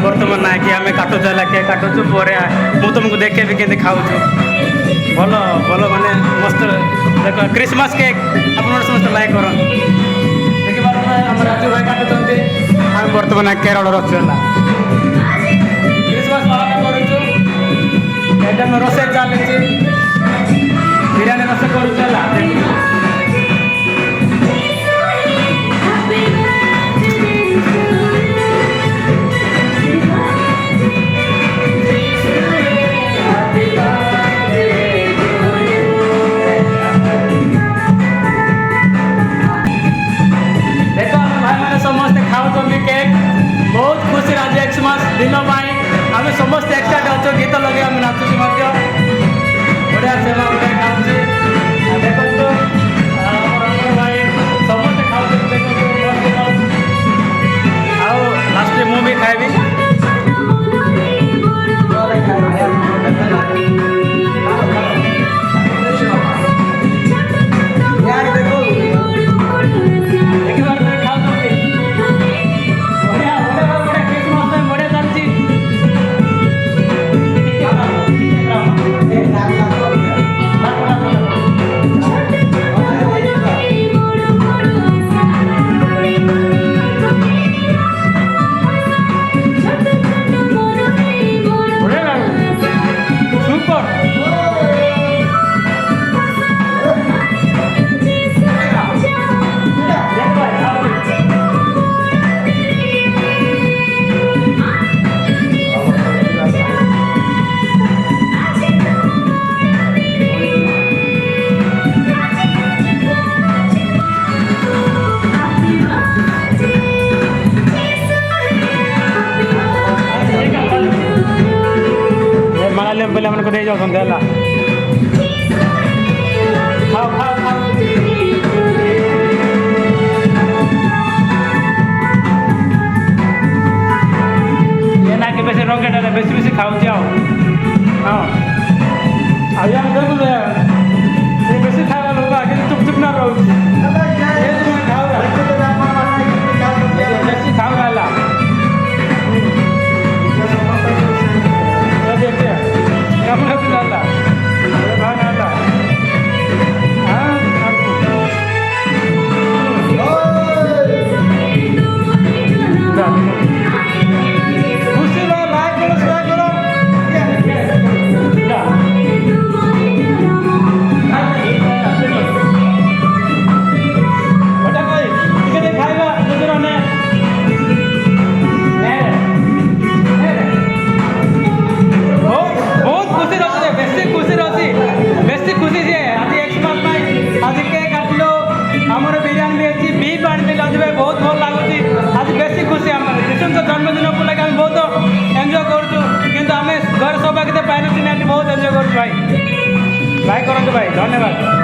बर्तमान ना कि आम काटुच केक काटुचु पर मुझे तुमको देखे भी केमती खाऊ भल भल माने मस्त देख क्रिसमस केक आप समस्त लाइक कर देखिए आम राजू भाई काटुंट आम बर्तमान केरल अच्छे क्रिसमस पालन करुचु रोसे चली बिरियानी रोसे करुचु केक बहुत खुशी आज एक्समास दिन आम समस्त एक्साइट अच्छे गीत लगे आम नाचुची बढ़िया सेवा खाऊ देखो भाई समस्त खाऊ लास्ट मुझे खाइबी पहले हमको दे जाओ संदेला खाओ खाओ खाओ ये ना कि बेसी रॉकेट है बेसी बेसी खाओ जाओ हाँ अभी हम देखो ये बेसी खावा लोग आगे चुप चुप ना रहो ये तुम खाओ बेसी खाओ डाला बहुत भल लगुच आज बेसी खुशी आम ऋषि जन्मदिन को लगे बहुत एंजॉय करूँ घर सौभाग्य पाइल बहुत एंजॉय कर भाई भाई करते भाई धन्यवाद।